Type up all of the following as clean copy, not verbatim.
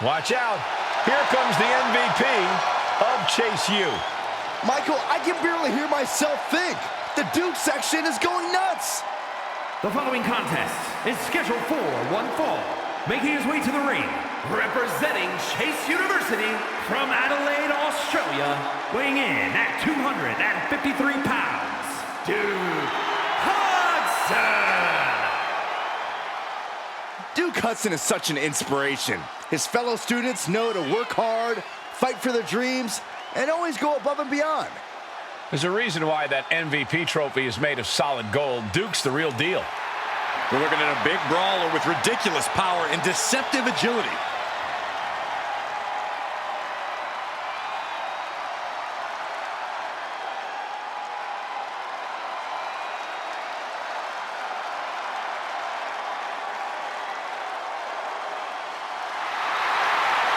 Watch out. Here comes the MVP of Chase U. Michael, I can barely hear myself think. The Duke section is going nuts. The following contest is scheduled for one fall. Making his way to the ring, representing Chase University from Adelaide, Australia, weighing in at 253 pounds, Duke Hudson! Duke Hudson is such an inspiration. His fellow students know to work hard, fight for their dreams, and always go above and beyond. There's a reason why that MVP trophy is made of solid gold. Duke's the real deal. We're looking at a big brawler with ridiculous power and deceptive agility.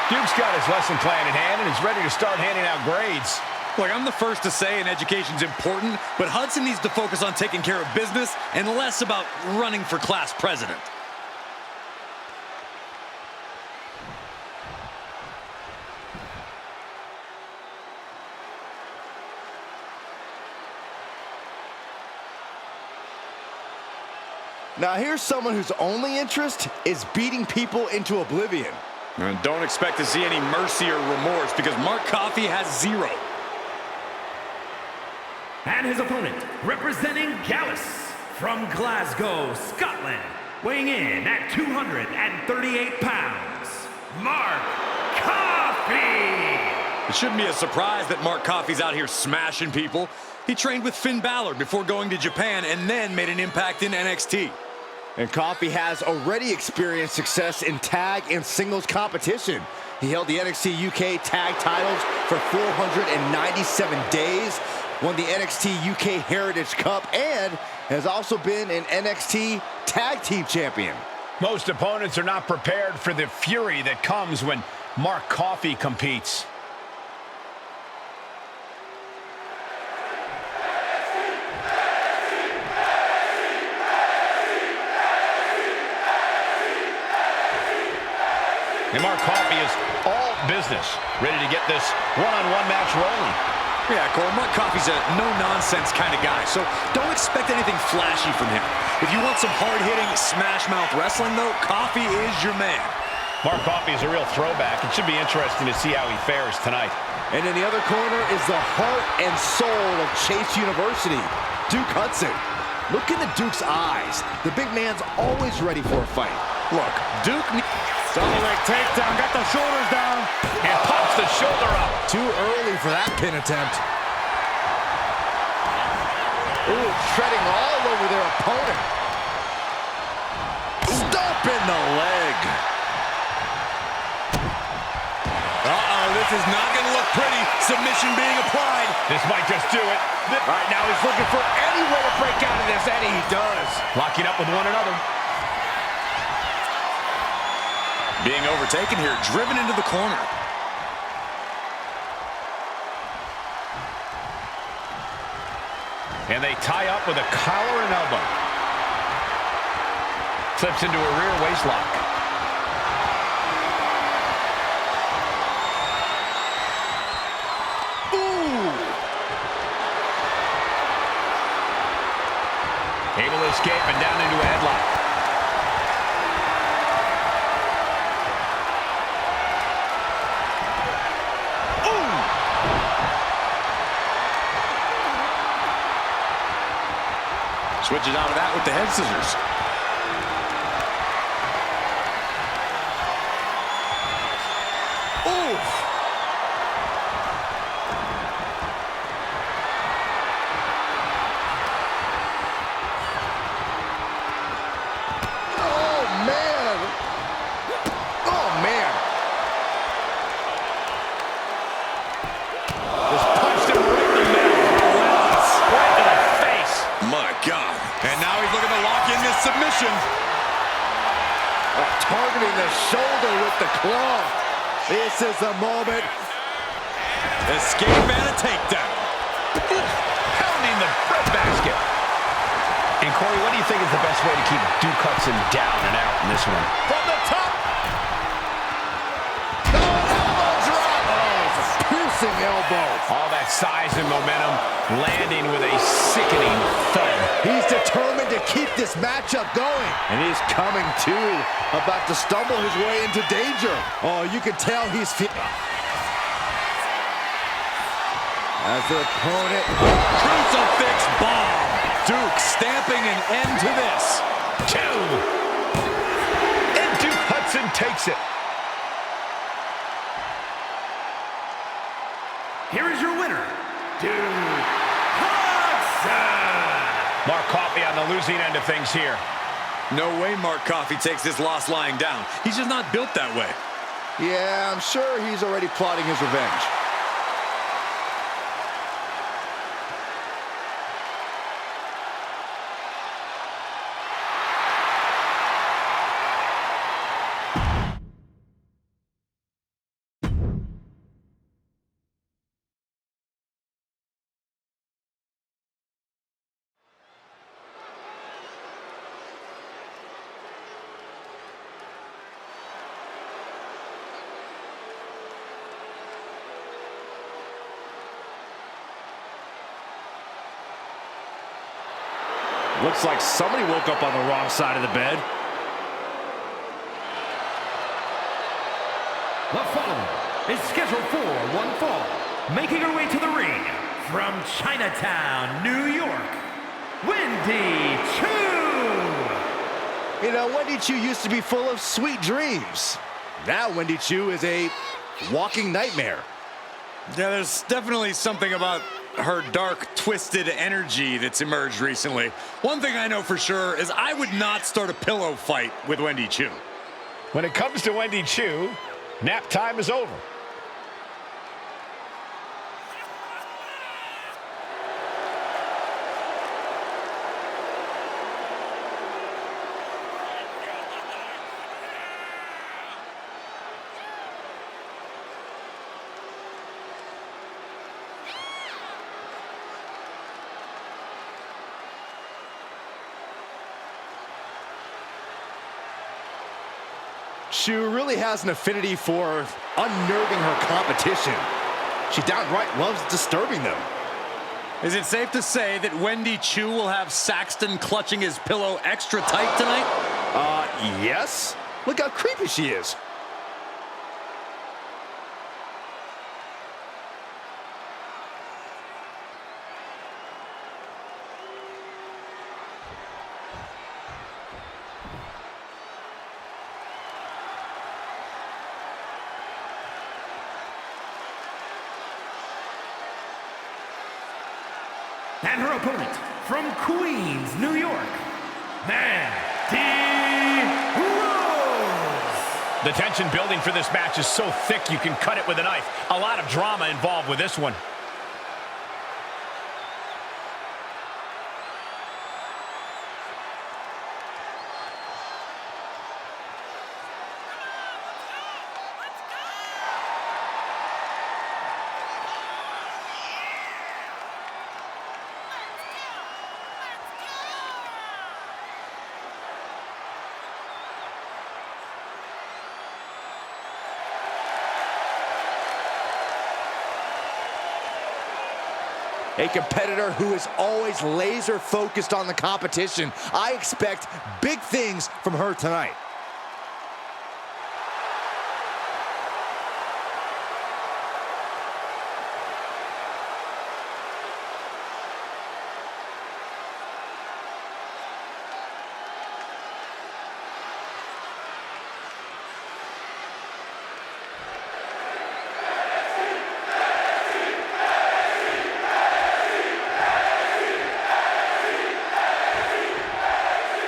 Duke's got his lesson plan in hand and is ready to start handing out grades. Look, I'm the first to say an education's important, but Hudson needs to focus on taking care of business and less about running for class president. Now here's someone whose only interest is beating people into oblivion. And don't expect to see any mercy or remorse because Mark Coffey has zero. And his opponent, representing Gallus from Glasgow, Scotland, weighing in at 238 pounds, Mark Coffey! It shouldn't be a surprise that Mark Coffey's out here smashing people. He trained with Finn Balor before going to Japan and then made an impact in NXT. And Coffey has already experienced success in tag and singles competition. He held the NXT UK tag titles for 497 days, won the NXT UK Heritage Cup, and has also been an NXT Tag Team Champion. Most opponents are not prepared for the fury that comes when Mark Coffey competes. And Mark Coffey is all business, ready to get this one-on-one match rolling. Yeah, Cole, Mark Coffey's a no-nonsense kind of guy, so don't expect anything flashy from him. If you want some hard-hitting, smash-mouth wrestling, though, Coffey is your man. Mark Coffey is a real throwback. It should be interesting to see how he fares tonight. And in the other corner is the heart and soul of Chase University, Duke Hudson. Look into Duke's eyes. The big man's always ready for a fight. Look, Duke... Double leg takedown, got the shoulders down. And pops the shoulder up. Too early for that pin attempt. Ooh, treading all over their opponent. Stomp in the leg. Uh-oh, this is not going to look pretty. Submission being applied. This might just do it. Right now he's looking for any way to break out of this, and he does. Locking up with one another. Being overtaken here, driven into the corner. And they tie up with a collar and elbow. Slips into a rear waist lock. Ooh! Able to escape and down into a headlock. Switches out of that with the head scissors. Ooh! Oh, man! Oh, man! Just punched him right in the middle. Right to the face. My God. And now he's looking to lock in this submission. Targeting the shoulder with the claw. This is the moment. Escape and a takedown. Pounding the breadbasket. And Corey, what do you think is the best way to keep Duke Hudson down and out in this one? From the top. collapsing elbow. All that size and momentum landing with a sickening thud. He's determined to keep this matchup going. And he's coming too, about to stumble his way into danger. Oh, you can tell he's as their opponent. Crucifix bomb. Duke stamping an end to this. 2. And Duke Hudson takes it. Here is your winner, Duke Hudson. Mark Coffey on the losing end of things here. No way Mark Coffey takes this loss lying down. He's just not built that way. Yeah, I'm sure he's already plotting his revenge. Looks like somebody woke up on the wrong side of the bed. The following is scheduled for one fall, making her way to the ring from Chinatown, New York, Wendy Choo. You know, Wendy Choo used to be full of sweet dreams. Now Wendy Choo is a walking nightmare. Yeah, there's definitely something about her dark, twisted energy that's emerged recently. One thing I know for sure is I would not start a pillow fight with Wendy Choo. When it comes to Wendy Choo, nap time is over. Choo really has an affinity for unnerving her competition. She downright loves disturbing them. Is it safe to say that Wendy Choo will have Saxton clutching his pillow extra tight tonight? Yes. Look how creepy she is. And her opponent from Queens, New York, Mandy Rose. The tension building for this match is so thick you can cut it with a knife. A lot of drama involved with this one. A competitor who is always laser focused on the competition. I expect big things from her tonight.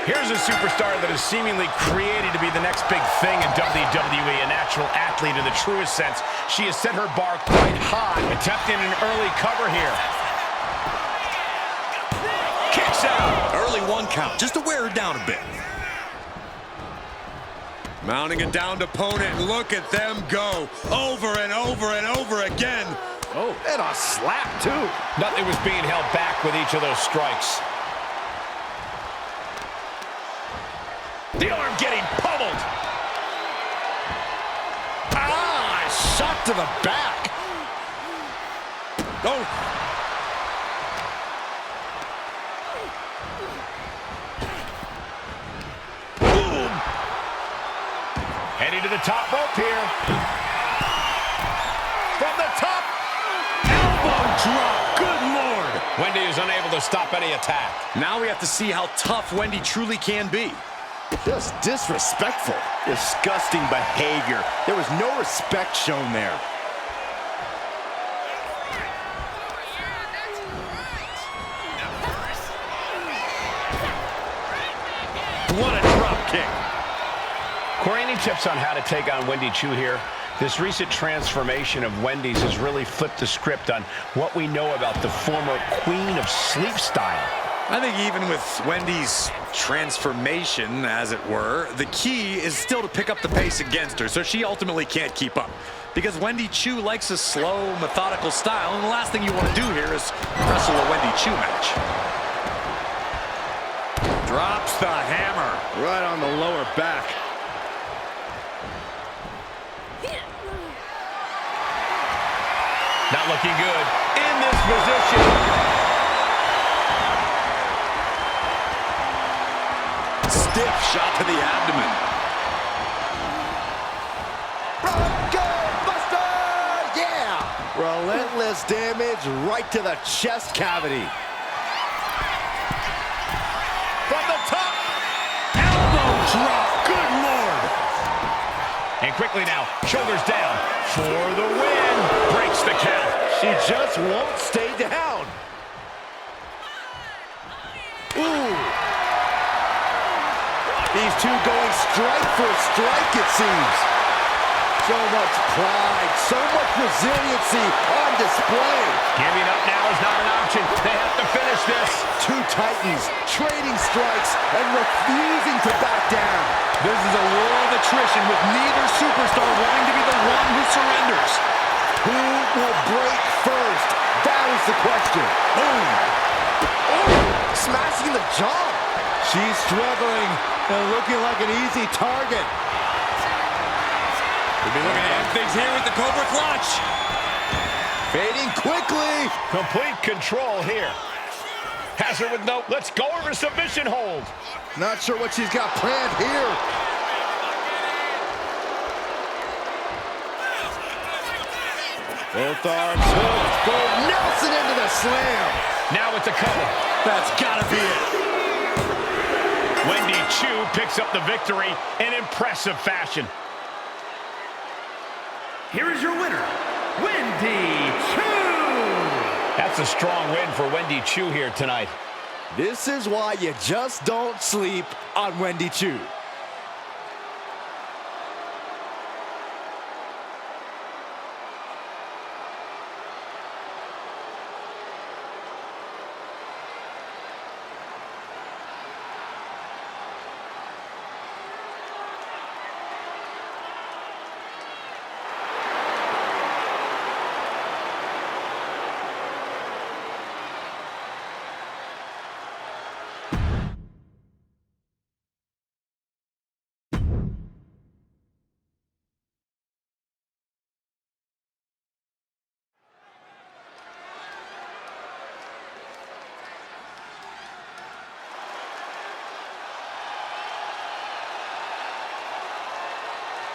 Here's a superstar that is seemingly created to be the next big thing in WWE, a natural athlete in the truest sense. She has set her bar quite high, attempting an early cover here. Kicks out. Early 1 count, just to wear her down a bit. Mounting a downed opponent, look at them go. Over and over and over again. Oh, and a slap too. Nothing was being held back with each of those strikes. The arm getting pummeled. Ah, shot to the back. Oh. Boom. Heading to the top rope here. From the top. Elbow drop. Good Lord. Wendy is unable to stop any attack. Now we have to see how tough Wendy truly can be. Just disrespectful. Disgusting behavior. There was no respect shown there. What a drop kick. Corey, any tips on how to take on Wendy Choo here? This recent transformation of Wendy's has really flipped the script on what we know about the former queen of sleep style. I think even with Wendy's transformation, as it were, the key is still to pick up the pace against her, so she ultimately can't keep up. Because Wendy Choo likes a slow, methodical style, and the last thing you want to do here is wrestle a Wendy Choo match. Drops the hammer. Right on the lower back. Not looking good in this position. Stiff shot to the abdomen. Bronco Buster! Yeah! Relentless damage right to the chest cavity. From the top. Elbow drop. Good Lord. And quickly now, shoulders down for the win. Breaks the count. She just won't stay down. Ooh. These two going strike for strike, it seems. So much pride, so much resiliency on display. Giving up now is not an option. They have to finish this. Two titans trading strikes and refusing to back down. This is a war of attrition with neither superstar wanting to be the one who surrenders. Who will break first? That is the question. Boom. Oh, smashing the jaw. She's struggling and looking like an easy target. We'll be looking to end things here with the Cobra Clutch. Fading quickly. Complete control here. Has her with no, let's go over submission hold. Not sure what she's got planned here. Both arms hooked. Gold Nelson into the slam. Now it's a cover. That's gotta be it. Wendy Choo picks up the victory in impressive fashion. Here is your winner, Wendy Choo! That's a strong win for Wendy Choo here tonight. This is why you just don't sleep on Wendy Choo.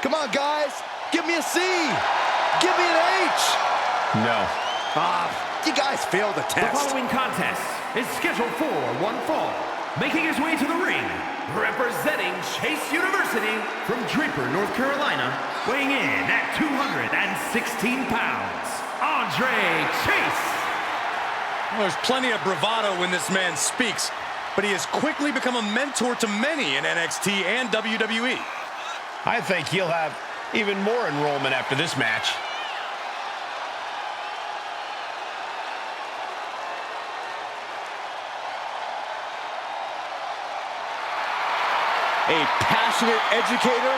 Come on, guys. Give me a C. Give me an H. No. You guys failed the The test. following contest is scheduled for one fall. Making his way to the ring, representing Chase University from Draper, North Carolina, weighing in at 216 pounds, Andre Chase. There's plenty of bravado when this man speaks, but he has quickly become a mentor to many in NXT and WWE. I think he'll have even more enrollment after this match. A passionate educator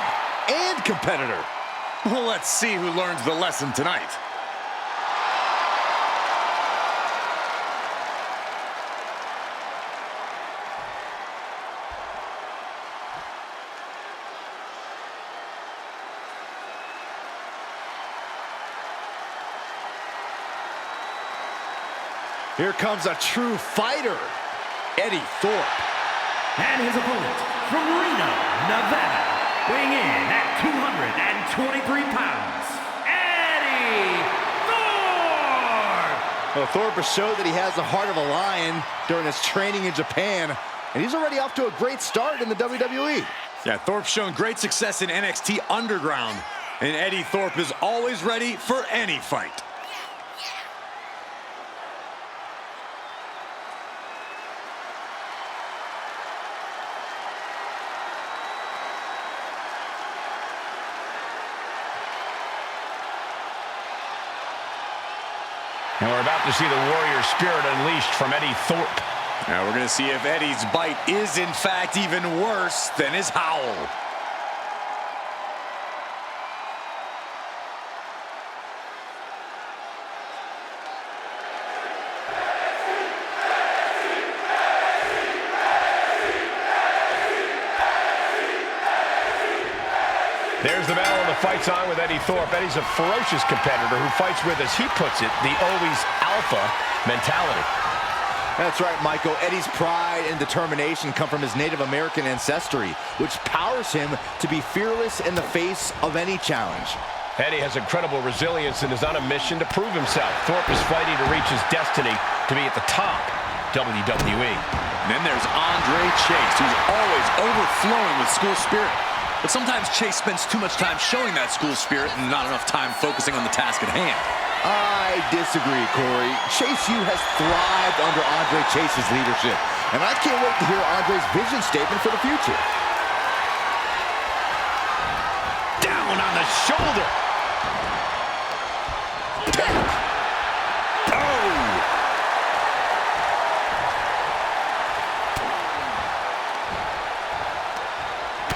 and competitor. Well, let's see who learns the lesson tonight. Here comes a true fighter, Eddie Thorpe. And his opponent from Reno, Nevada, weighing in at 223 pounds, Eddie Thorpe! Well, Thorpe has showed that he has the heart of a lion during his training in Japan, and he's already off to a great start in the WWE. Yeah, Thorpe's shown great success in NXT Underground, and Eddie Thorpe is always ready for any fight. And we're about to see the warrior spirit unleashed from Eddie Thorpe. Now we're going to see if Eddie's bite is in fact even worse than his howl. There's the battle of the fight's on with Eddie Thorpe. Eddie's a ferocious competitor who fights with, as he puts it, the always alpha mentality. That's right, Michael. Eddie's pride and determination come from his Native American ancestry, which powers him to be fearless in the face of any challenge. Eddie has incredible resilience and is on a mission to prove himself. Thorpe is fighting to reach his destiny to be at the top WWE. And then there's Andre Chase, who's always overflowing with school spirit. But sometimes Chase spends too much time showing that school spirit and not enough time focusing on the task at hand. I disagree, Corey. Chase U has thrived under Andre Chase's leadership, and I can't wait to hear Andre's vision statement for the future. Down on the shoulder.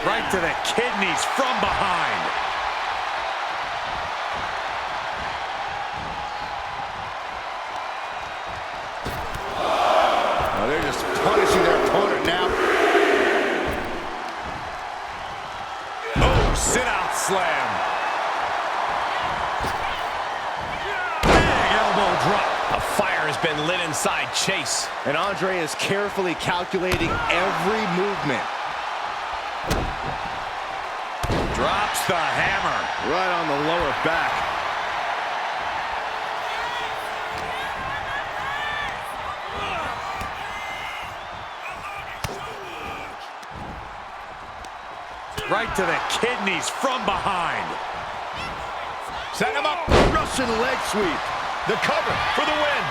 Right to the kidneys from behind. Oh, they're just punishing their opponent now. Oh, sit-out slam. Big elbow drop. A fire has been lit inside Chase. And Andre is carefully calculating every movement. Drops the hammer. Right on the lower back. Right to the kidneys from behind. Set him up. Russian leg sweep. The cover for the win.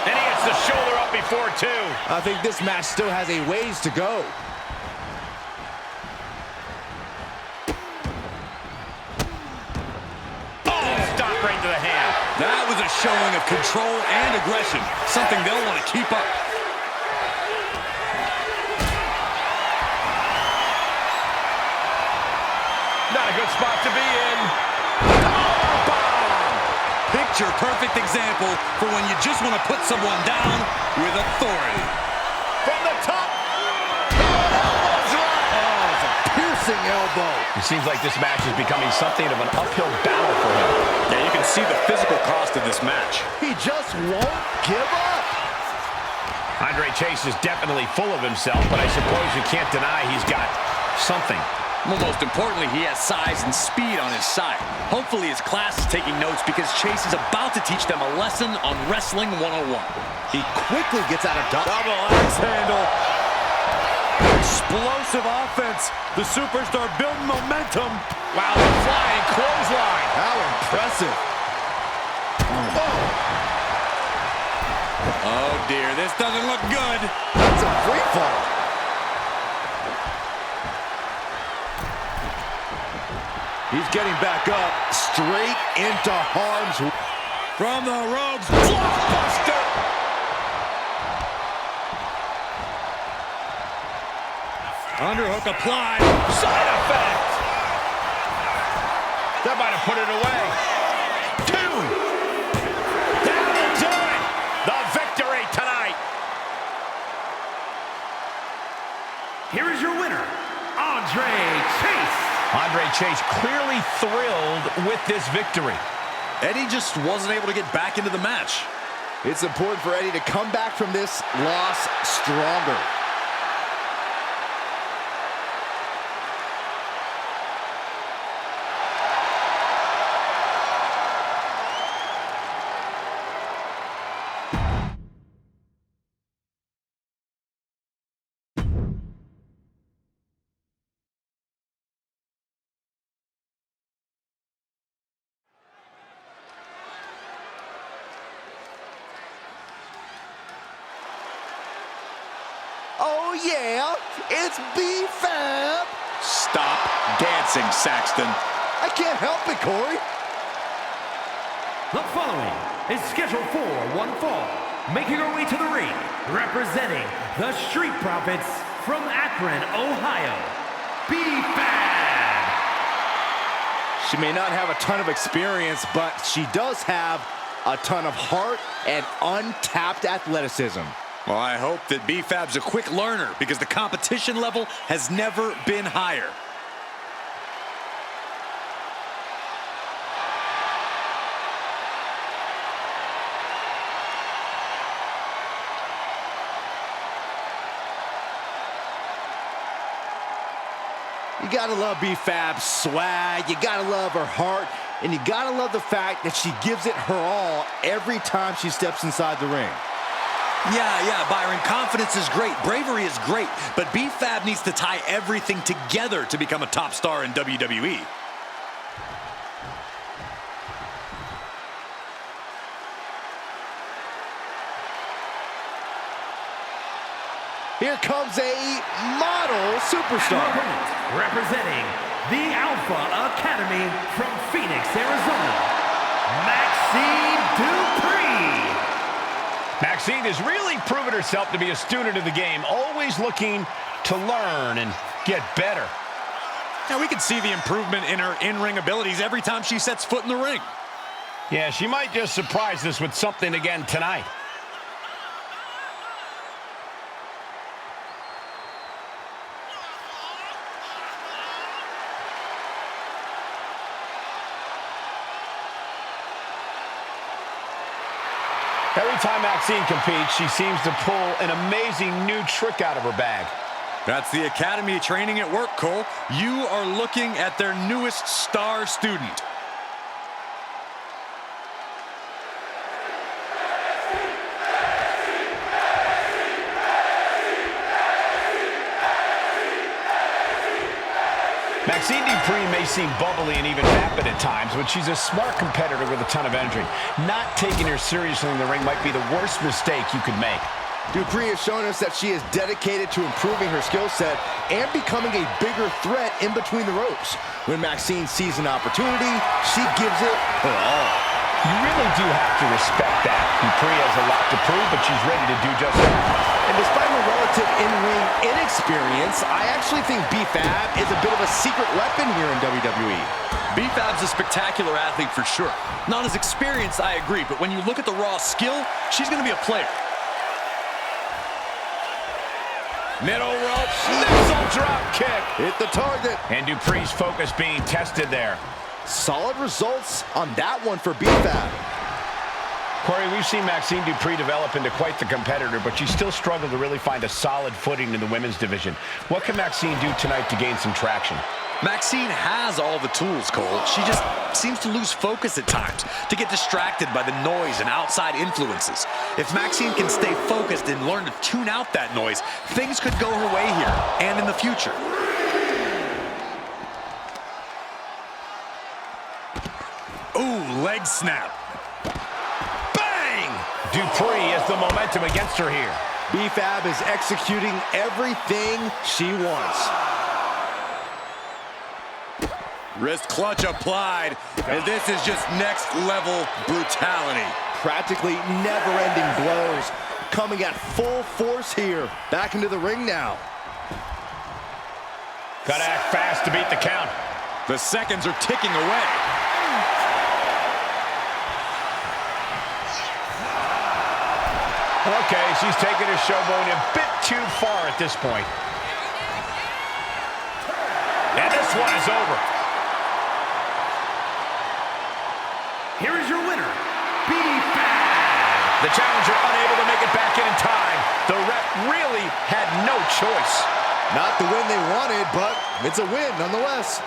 And he hits the shoulder up before two. I think this match still has a ways to go. Right to the hand. That was a showing of control and aggression, something they'll want to keep up. Not a good spot to be in. Picture perfect example for when you just want to put someone down with authority. From the top. Oh, it's a piercing elbow. It seems like this match is becoming something of an uphill battle for him. Yeah, you can see the physical cost of this match. He just won't give up. Andre Chase is definitely full of himself, but I suppose you can't deny he's got something. Well, most importantly, he has size and speed on his side. Hopefully his class is taking notes because Chase is about to teach them a lesson on Wrestling 101. He quickly gets out of dodge. Double axe handle. Explosive offense. The superstar building momentum. Wow, the flying clothesline. How impressive. Oh, dear. This doesn't look good. That's a free fall. He's getting back up, straight into harm's way. From the ropes. Blockbuster. Underhook applied. Side effect. That might have put it away. Two. That'll do it. The victory tonight. Here is your winner, Andre Chase. Andre Chase clearly thrilled with this victory. Eddie just wasn't able to get back into the match. It's important for Eddie to come back from this loss stronger. Oh yeah, it's B-Fab. Stop dancing, Saxton. I can't help it, Corey. The following is scheduled for one fall, making her way to the ring, representing the Street Profits from Akron, Ohio, B-Fab. She may not have a ton of experience, but she does have a ton of heart and untapped athleticism. Well, I hope that B-Fab's a quick learner because the competition level has never been higher. You gotta love B-Fab's swag, you gotta love her heart, and you gotta love the fact that she gives it her all every time she steps inside the ring. Yeah, Byron, confidence is great, bravery is great, but B-Fab needs to tie everything together to become a top star in WWE. Here comes a model superstar. Representing the Alpha Academy from Phoenix, Arizona, Maxine Dupree. Maxine has really proven herself to be a student of the game, always looking to learn and get better. Now we can see the improvement in her in-ring abilities every time she sets foot in the ring. Yeah, she might just surprise us with something again tonight. Every time Maxine competes, she seems to pull an amazing new trick out of her bag. That's the Academy training at work, Cole. You are looking at their newest star student. Maxine Dupree may seem bubbly and even vapid at times, but she's a smart competitor with a ton of energy. Not taking her seriously in the ring might be the worst mistake you could make. Dupree has shown us that she is dedicated to improving her skill set and becoming a bigger threat in between the ropes. When Maxine sees an opportunity, she gives it her all. You really do have to respect that. Dupree has a lot to prove, but she's ready to do just that. And despite her relative in-ring inexperience, I actually think B-Fab is a bit of a secret weapon here in WWE. B-Fab's a spectacular athlete for sure. Not as experienced, I agree, but when you look at the raw skill, she's going to be a player. Middle rope, missile drop kick. Hit the target. And Dupree's focus being tested there. Solid results on that one for B-Fab. Corey, we've seen Maxine Dupree develop into quite the competitor, but she still struggled to really find a solid footing in the women's division. What can Maxine do tonight to gain some traction? Maxine has all the tools, Cole. She just seems to lose focus at times, to get distracted by the noise and outside influences. If Maxine can stay focused and learn to tune out that noise, things could go her way here and in the future. Ooh, leg snap. Bang! Dupree has the momentum against her here. B-Fab is executing everything she wants. Wrist clutch applied, and this is just next level brutality. Practically never-ending blows coming at full force here. Back into the ring now. Gotta act fast to beat the count. The seconds are ticking away. Okay, she's taking her showboat a bit too far at this point. And this one is over. here is your winner, B-Fab. The challenger unable to make it back in time. The ref really had no choice. Not the win they wanted, but it's a win nonetheless.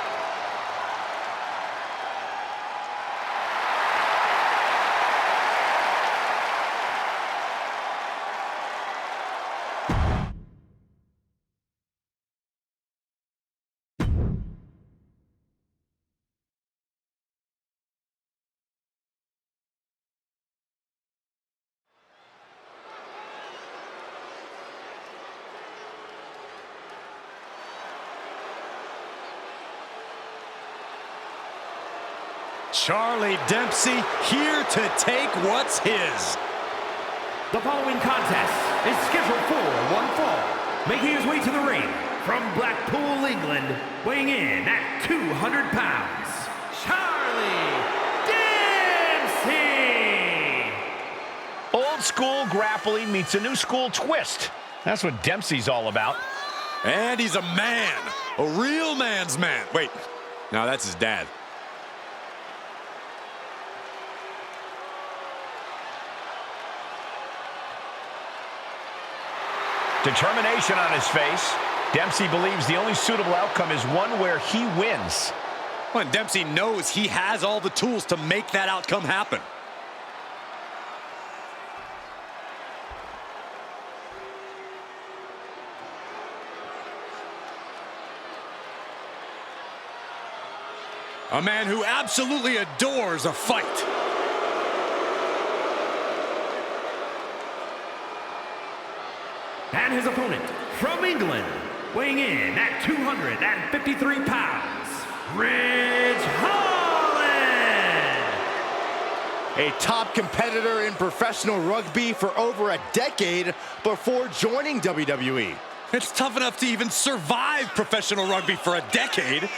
Charlie Dempsey here to take what's his. The following contest is scheduled for one fall. Making his way to the ring from Blackpool, England, weighing in at 200 pounds, Charlie Dempsey! Old school grappling meets a new school twist. That's what Dempsey's all about. And he's a man. A real man's man. Wait, no, that's his dad. Determination on his face. Dempsey believes the only suitable outcome is one where he wins. Well, and Dempsey knows he has all the tools to make that outcome happen. A man who absolutely adores a fight. And his opponent from England, weighing in at 253 pounds, Ridge Holland! A top competitor in professional rugby for over a decade before joining WWE. It's tough enough to even survive professional rugby for a decade.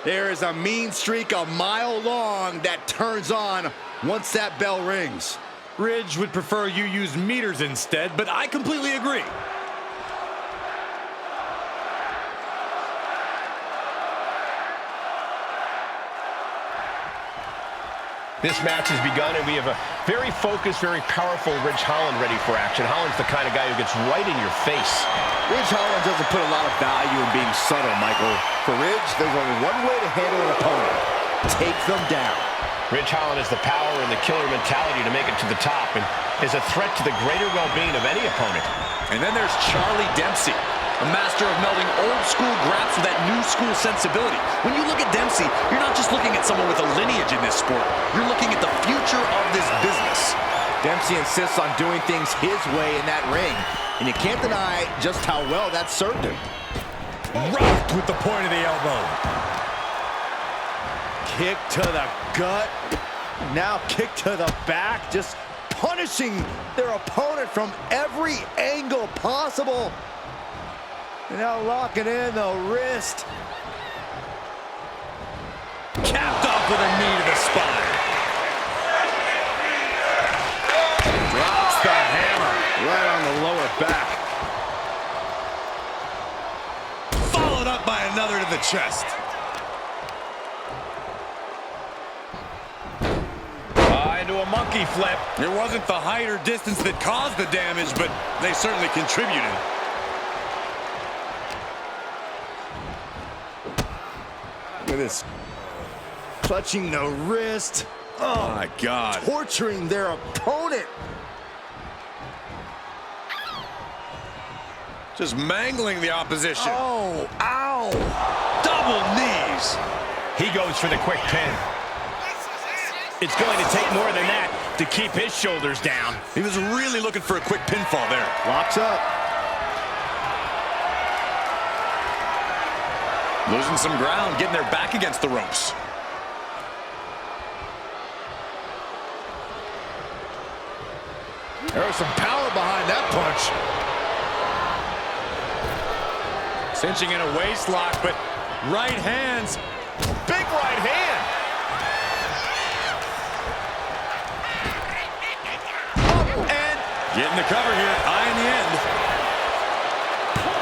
There is a mean streak a mile long that turns on once that bell rings. Ridge would prefer you use meters instead, but I completely agree. This match has begun, and we have a very focused, very powerful Ridge Holland ready for action. Holland's the kind of guy who gets right in your face. Ridge Holland doesn't put a lot of value in being subtle, Michael. For Ridge, there's only one way to handle an opponent. Take them down. Ridge Holland has the power and the killer mentality to make it to the top and is a threat to the greater well-being of any opponent. And then there's Charlie Dempsey, a master of melding old school graps with that new school sensibility. When you look at Dempsey, you're not just looking at someone with a lineage in this sport. You're looking at the future of this business. Dempsey insists on doing things his way in that ring, and you can't deny just how well that served him. Rocked with the point of the elbow. Kick to the gut. Now kick to the back, just punishing their opponent from every angle possible. And now locking in the wrist. Capped off with a knee to the spine. Drops the hammer right on the lower back. Followed up by another to the chest. Into a monkey flip. It wasn't the height or distance that caused the damage, but they certainly contributed. Look at this. Clutching the wrist. Oh my God. Torturing their opponent. Just mangling the opposition. Oh, ow. Double knees. He goes for the quick pin. It's going to take more than that to keep his shoulders down. He was really looking for a quick pinfall there. Locks up. Losing some ground, getting their back against the ropes. There was some power behind that punch. Cinching in a waist lock, but right hands. Big right hand. And getting the cover here, eye in the end.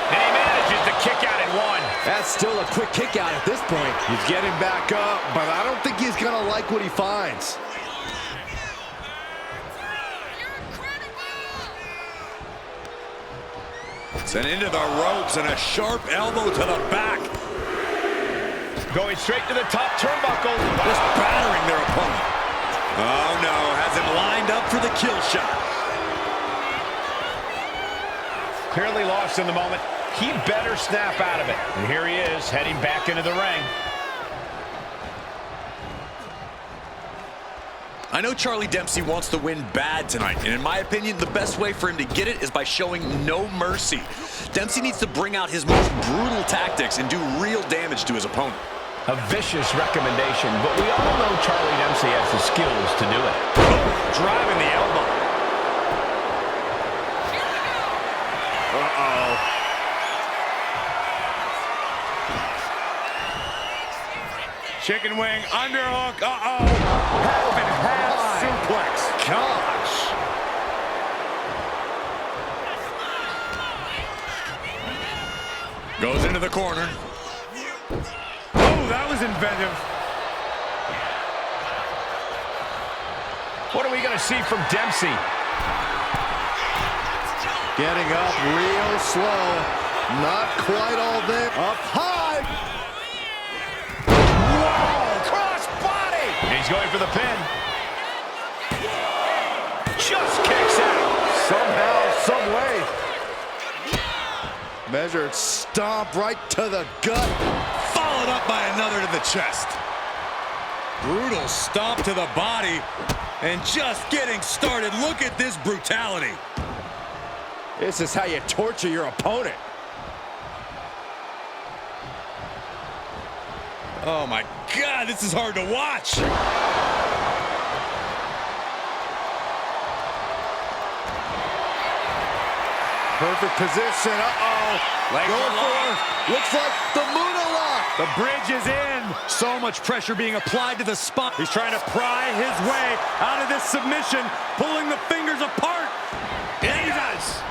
And he manages to kick out at one. That's still a quick kick out at this point. He's getting back up, but I don't think he's gonna like what he finds. Sent into the ropes and a sharp elbow to the back. Going straight to the top turnbuckle. Just battering their opponent. Oh no, has him lined up for the kill shot. Clearly lost in the moment. He better snap out of it. And here he is, heading back into the ring. I know Charlie Dempsey wants to win bad tonight, and in my opinion, the best way for him to get it is by showing no mercy. Dempsey needs to bring out his most brutal tactics and do real damage to his opponent. A vicious recommendation, but we all know Charlie Dempsey has the skills to do it. Driving the elbow. Uh-oh. Chicken wing, underhook, half and half suplex. Gosh. Goes into the corner. Oh, that was inventive. What are we going to see from Dempsey? Getting up real slow. Not quite all there. Up high. Whoa! Cross body! He's going for the pin. Just kicks out. Somehow, some way. Measured stomp right to the gut. Followed up by another to the chest. Brutal stomp to the body. And just getting started. Look at this brutality. This is how you torture your opponent. Oh my God, this is hard to watch. Perfect position. Going for, looks like the Moonalock. The bridge is in. So much pressure being applied to the spot. He's trying to pry his way out of this submission, pulling the fingers apart. And he does.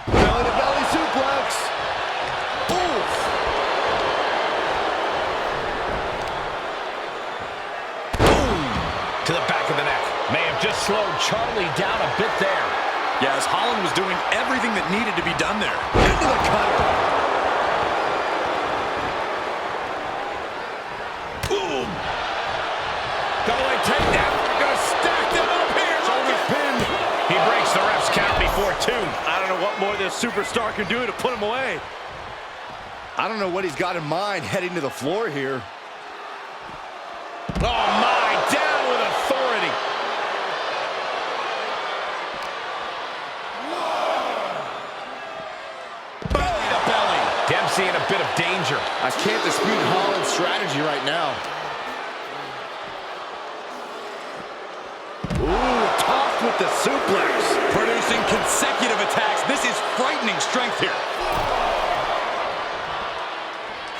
Belly to belly suplex. Oof. To the back of the neck. May have just slowed Charlie down a bit there. Yeah, as Holland was doing everything that needed to be done there. Into the cutter. Boom! Double leg takedown. Gonna stack them up here. Shoulder pin. He breaks the ref's count before two. I don't know what more this superstar can do to put him away. I don't know what he's got in mind heading to the floor here. Oh my, down with authority. Belly to belly. Dempsey in a bit of danger. I can't dispute Holland's strategy right now. Ooh, tossed with the suplex. Producing consecutive attacks. This is frightening strength here.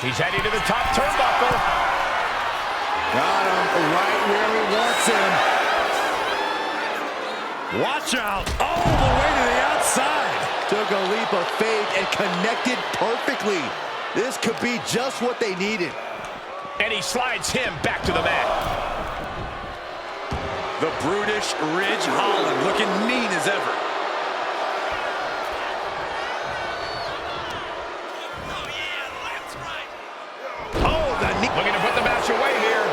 He's heading to the top turnbuckle. Got him right where he wants him. Watch out. All the way to the outside. Took a leap of faith and connected perfectly. This could be just what they needed. And he slides him back to the mat. The brutish Ridge Holland looking mean as ever. Oh, the knee. Looking to put the match away here.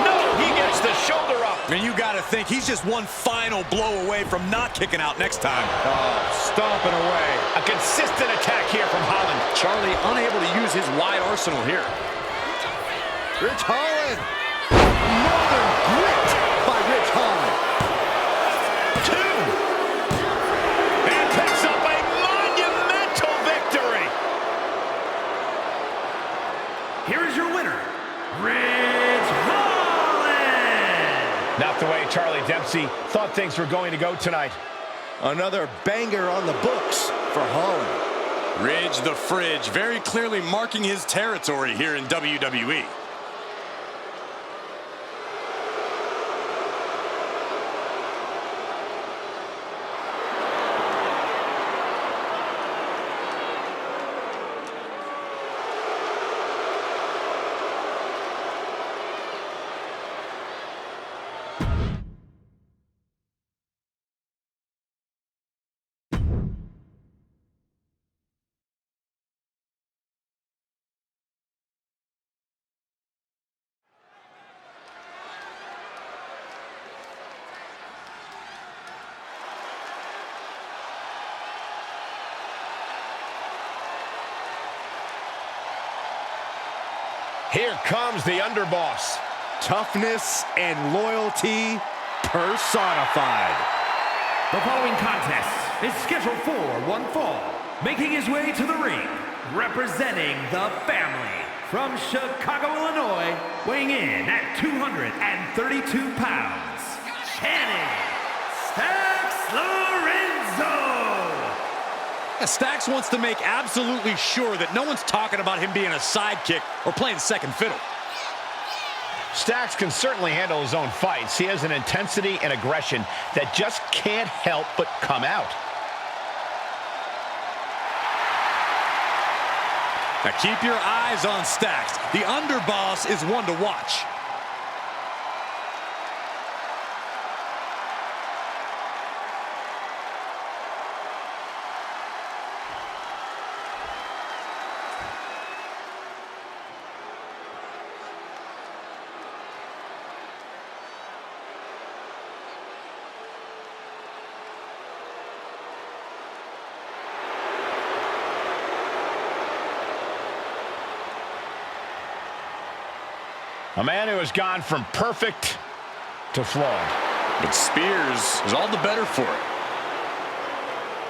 No, he gets the shoulder up. And you got to think he's just one final blow away from not kicking out next time. Stomping away. A consistent attack here from Holland. Charlie unable to use his wide arsenal here. Ridge Holland. Northern grit by Ridge Holland. Two. And picks up a monumental victory. Here is your winner, Not the way Charlie Dempsey thought things were going to go tonight. Another banger on the books for Holland. Ridge the Fridge, very clearly marking his territory here in WWE. Here comes the underboss. Toughness and loyalty personified. The following contest is scheduled for one fall. Making his way to the ring, representing the family from Chicago, Illinois, weighing in at 232 pounds, Channing Stacks Lorenzo. Stacks wants to make absolutely sure that no one's talking about him being a sidekick or playing second fiddle. Stacks can certainly handle his own fights. He has an intensity and aggression that just can't help but come out. Now keep your eyes on Stacks. The underboss is one to watch. A man who has gone from perfect to flawed. But Spears is all the better for it.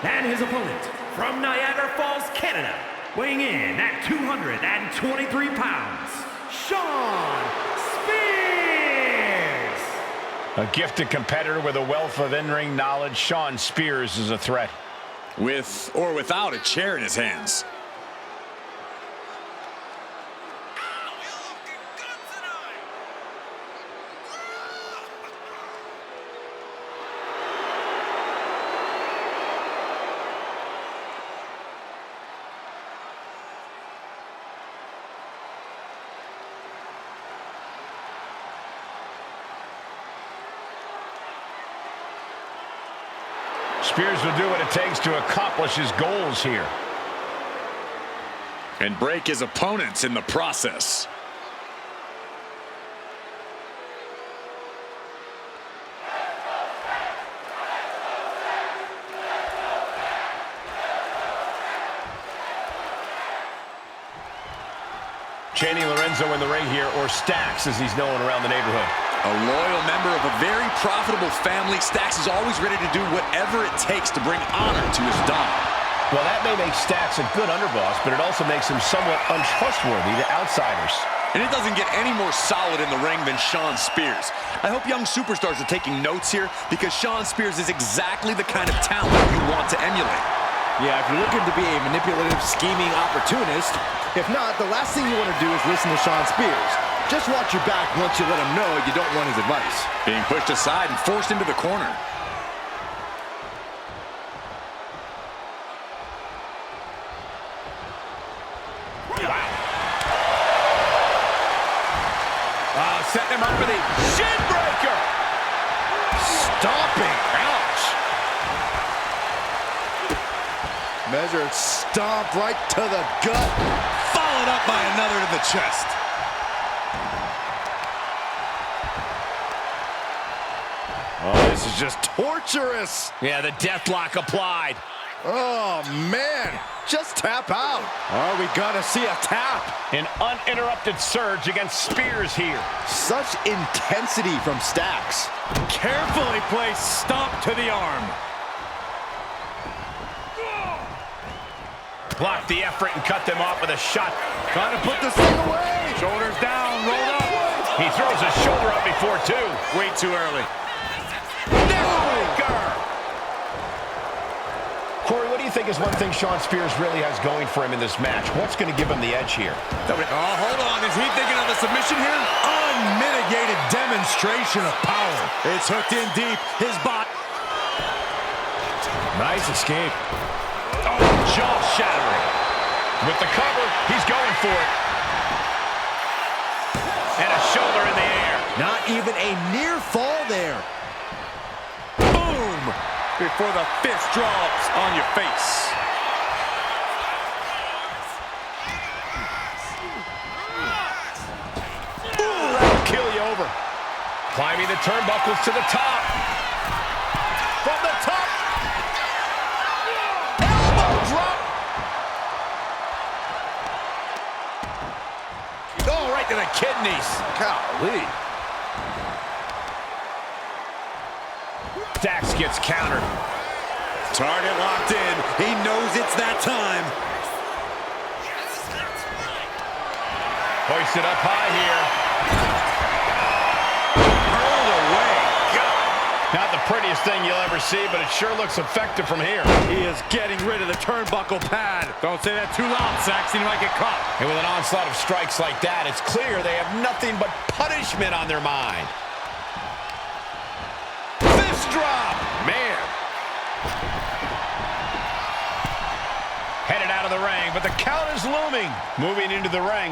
And his opponent from Niagara Falls, Canada, weighing in at 223 pounds, Shawn Spears. A gifted competitor with a wealth of in-ring knowledge, Shawn Spears is a threat. With or without a chair in his hands. Spears will do what it takes to accomplish his goals here. And break his opponents in the process. Channing Lorenzo in the ring here, or Stacks as he's known around the neighborhood. A loyal member of a very profitable family, Stacks is always ready to do whatever it takes to bring honor to his dog. Well, that may make Stacks a good underboss, but it also makes him somewhat untrustworthy to outsiders. And it doesn't get any more solid in the ring than Shawn Spears. I hope young superstars are taking notes here, because Shawn Spears is exactly the kind of talent you want to emulate. Yeah, if you're looking to be a manipulative, scheming opportunist, if not, the last thing you want to do is listen to Shawn Spears. Just watch your back once you let him know you don't want his advice. Being pushed aside and forced into the corner. Setting him up for the shin breaker. Stomping. Ouch. Measured stomp right to the gut. Followed up by another to the chest. Oh, this is just torturous. Yeah, the deathlock applied. Oh, man. Just tap out. Are we gonna see a tap? An uninterrupted surge against Spears here. Such intensity from Stacks. Carefully placed stomp to the arm. Blocked the effort and cut them off with a shot. Trying to put this thing away. Shoulders down, rolled up. He throws a shoulder up before two. Way too early. Neckbreaker! Corey, what do you think is one thing Shawn Spears really has going for him in this match? What's going to give him the edge here? Oh, hold on. Is he thinking of a submission here? Unmitigated demonstration of power. It's hooked in deep. His bot. Nice escape. Oh, jaw-shattering. With the cover, he's going for it. And a shoulder in the air. Not even a near fall there. Boom! Before the fist drops on your face. Ooh, that'll kill you over. Climbing the turnbuckles to the top. From the top. Elbow drop. Oh, right to the kidneys. Golly. Dax gets countered. Target locked in. He knows it's that time. Hoisted up high here. Hurled away. Not the prettiest thing you'll ever see, but it sure looks effective from here. He is getting rid of the turnbuckle pad. Don't say that too loud, Saxton. You might get caught. And with an onslaught of strikes like that, it's clear they have nothing but punishment on their mind. Fist drop! Man. Headed out of the ring, but the count is looming. Moving into the ring.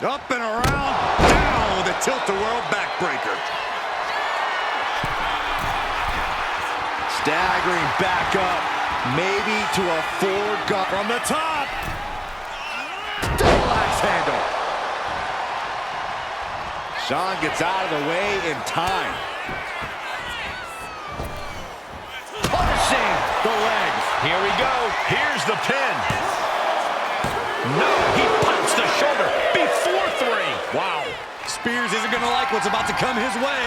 Up and around, down with a tilt-a-world backbreaker. Staggering back up, maybe to a forward gut. From the top. Double axe handle. Shawn gets out of the way in time. Punishing the legs. Here we go. Here's the pin. No, he punched the shoulder before three. Wow. Spears isn't going to like what's about to come his way.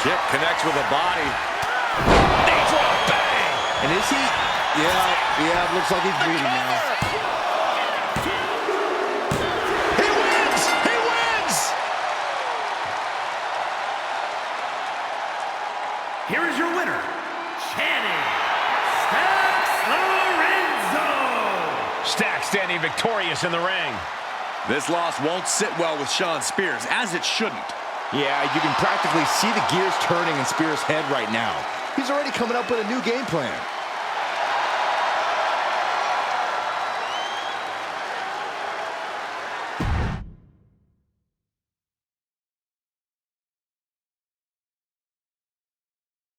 Kick connects with the body. Knee drop, bang. And is he? Yeah, looks like he's bleeding now. He wins! He wins! Here is your winner, Channing Stacks Lorenzo. Stack standing victorious in the ring. This loss won't sit well with Shawn Spears, as it shouldn't. Yeah, you can practically see the gears turning in Spears' head right now. He's already coming up with a new game plan.